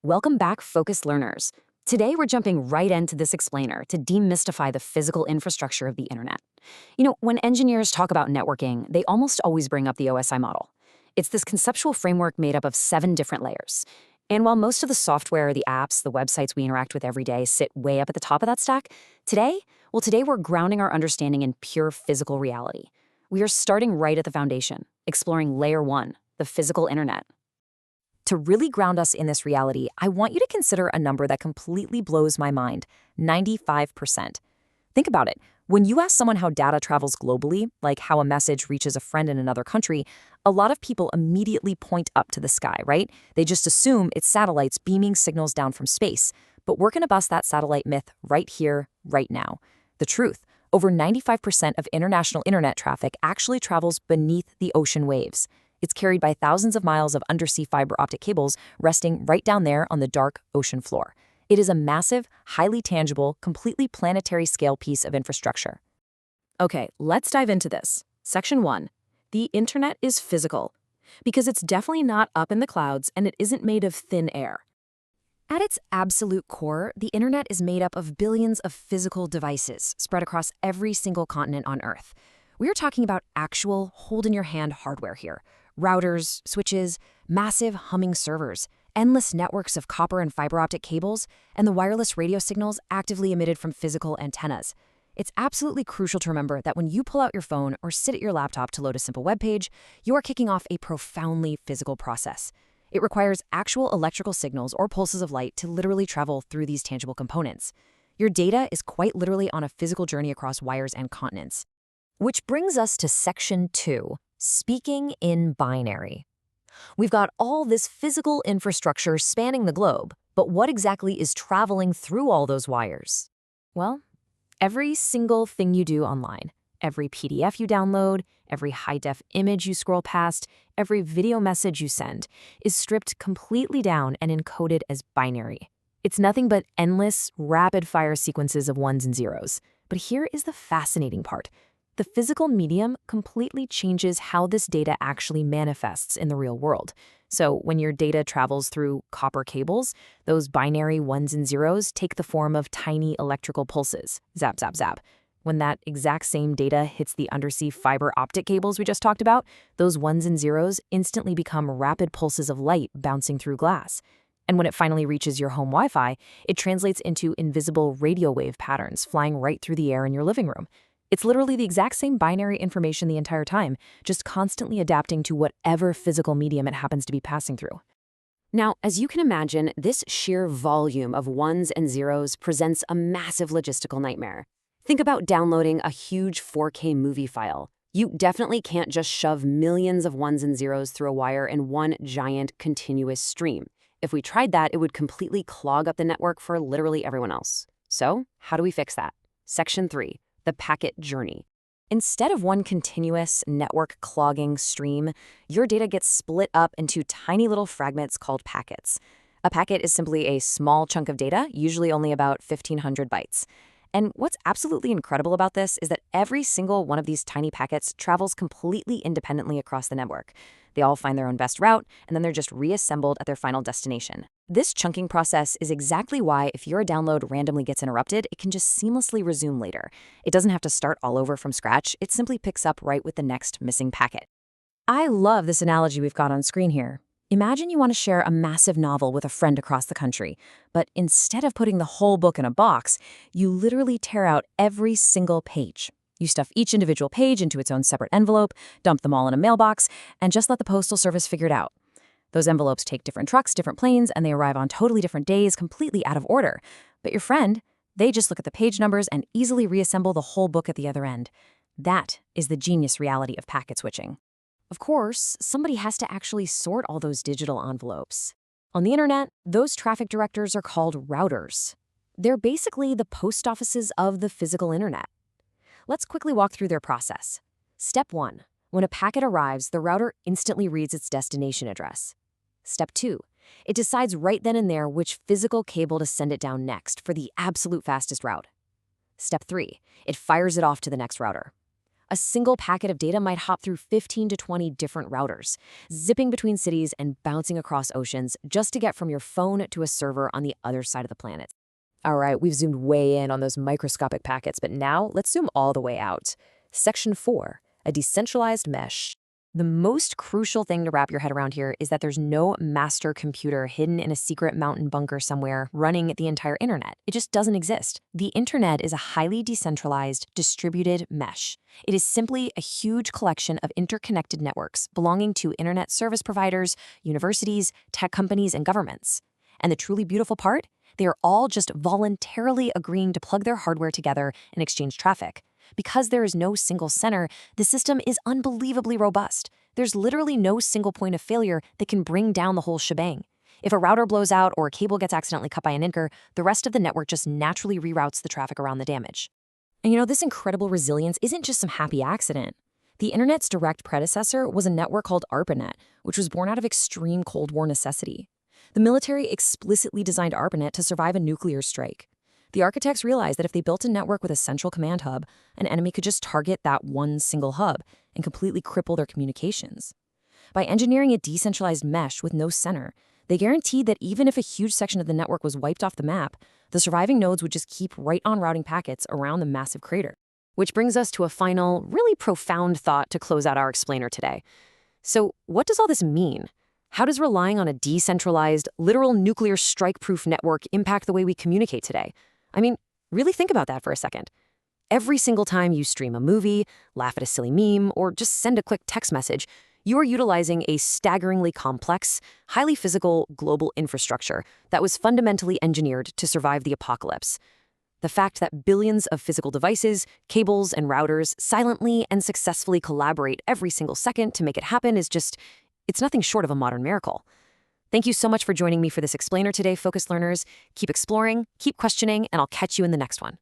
Welcome back, focused learners. Today, we're jumping right into this explainer to demystify the physical infrastructure of the internet. When engineers talk about networking, they almost always bring up the OSI model. It's this conceptual framework made up of 7 different layers. And while most of the software, the apps, the websites we interact with every day sit way up at the top of that stack, today we're grounding our understanding in pure physical reality. We are starting right at the foundation, exploring layer 1, the physical internet. To really ground us in this reality, I want you to consider a number that completely blows my mind: 95%. Think about it. When you ask someone how data travels globally, like how a message reaches a friend in another country, a lot of people immediately point up to the sky, right? They just assume it's satellites beaming signals down from space. But we're going to bust that satellite myth right here, right now. The truth: over 95% of international internet traffic actually travels beneath the ocean waves. It's carried by thousands of miles of undersea fiber optic cables resting right down there on the dark ocean floor. It is a massive, highly tangible, completely planetary scale piece of infrastructure. Okay, let's dive into this. Section 1. The internet is physical. Because it's definitely not up in the clouds and it isn't made of thin air. At its absolute core, the internet is made up of billions of physical devices spread across every single continent on Earth. We're talking about actual, hold-in-your-hand hardware here. Routers, switches, massive humming servers, endless networks of copper and fiber optic cables, and the wireless radio signals actively emitted from physical antennas. It's absolutely crucial to remember that when you pull out your phone or sit at your laptop to load a simple web page, you are kicking off a profoundly physical process. It requires actual electrical signals or pulses of light to literally travel through these tangible components. Your data is quite literally on a physical journey across wires and continents. Which brings us to Section 2. Speaking in binary. We've got all this physical infrastructure spanning the globe, but what exactly is traveling through all those wires? Well, every single thing you do online, every PDF you download, every high-def image you scroll past, every video message you send, is stripped completely down and encoded as binary. It's nothing but endless, rapid-fire sequences of ones and zeros. But here is the fascinating part. The physical medium completely changes how this data actually manifests in the real world. So when your data travels through copper cables, those binary ones and zeros take the form of tiny electrical pulses. Zap, zap, zap. When that exact same data hits the undersea fiber optic cables we just talked about, those ones and zeros instantly become rapid pulses of light bouncing through glass. And when it finally reaches your home Wi-Fi, it translates into invisible radio wave patterns flying right through the air in your living room. It's literally the exact same binary information the entire time, just constantly adapting to whatever physical medium it happens to be passing through. Now, as you can imagine, this sheer volume of ones and zeros presents a massive logistical nightmare. Think about downloading a huge 4K movie file. You definitely can't just shove millions of ones and zeros through a wire in one giant, continuous stream. If we tried that, it would completely clog up the network for literally everyone else. So, how do we fix that? Section 3. The packet journey. Instead of one continuous network clogging stream, your data gets split up into tiny little fragments called packets. A packet is simply a small chunk of data, usually only about 1,500 bytes. And what's absolutely incredible about this is that every single one of these tiny packets travels completely independently across the network. They all find their own best route, and then they're just reassembled at their final destination. This chunking process is exactly why if your download randomly gets interrupted, it can just seamlessly resume later. It doesn't have to start all over from scratch. It simply picks up right with the next missing packet. I love this analogy we've got on screen here. Imagine you want to share a massive novel with a friend across the country, but instead of putting the whole book in a box, you literally tear out every single page. You stuff each individual page into its own separate envelope, dump them all in a mailbox, and just let the postal service figure it out. Those envelopes take different trucks, different planes, and they arrive on totally different days, completely out of order. But your friend, they just look at the page numbers and easily reassemble the whole book at the other end. That is the genius reality of packet switching. Of course, somebody has to actually sort all those digital envelopes. On the internet, those traffic directors are called routers. They're basically the post offices of the physical internet. Let's quickly walk through their process. Step 1. When a packet arrives, the router instantly reads its destination address. Step 2. It decides right then and there which physical cable to send it down next for the absolute fastest route. Step 3. It fires it off to the next router. A single packet of data might hop through 15 to 20 different routers, zipping between cities and bouncing across oceans just to get from your phone to a server on the other side of the planet. All right, we've zoomed way in on those microscopic packets, but now let's zoom all the way out. Section 4, a decentralized mesh. The most crucial thing to wrap your head around here is that there's no master computer hidden in a secret mountain bunker somewhere running the entire internet. It just doesn't exist. The internet is a highly decentralized, distributed mesh. It is simply a huge collection of interconnected networks belonging to internet service providers, universities, tech companies, and governments. And the truly beautiful part? They are all just voluntarily agreeing to plug their hardware together and exchange traffic. Because there is no single center, the system is unbelievably robust. There's literally no single point of failure that can bring down the whole shebang. If a router blows out or a cable gets accidentally cut by an anchor, the rest of the network just naturally reroutes the traffic around the damage. And this incredible resilience isn't just some happy accident. The internet's direct predecessor was a network called ARPANET, which was born out of extreme Cold War necessity. The military explicitly designed ARPANET to survive a nuclear strike. The architects realized that if they built a network with a central command hub, an enemy could just target that one single hub and completely cripple their communications. By engineering a decentralized mesh with no center, they guaranteed that even if a huge section of the network was wiped off the map, the surviving nodes would just keep right on routing packets around the massive crater. Which brings us to a final, really profound thought to close out our explainer today. So, what does all this mean? How does relying on a decentralized, literal nuclear strike-proof network impact the way we communicate today? I mean, really think about that for a second. Every single time you stream a movie, laugh at a silly meme, or just send a quick text message, you are utilizing a staggeringly complex, highly physical global infrastructure that was fundamentally engineered to survive the apocalypse. The fact that billions of physical devices, cables, and routers silently and successfully collaborate every single second to make it happen is it's nothing short of a modern miracle. Thank you so much for joining me for this explainer today, Focused Learners. Keep exploring, keep questioning, and I'll catch you in the next one.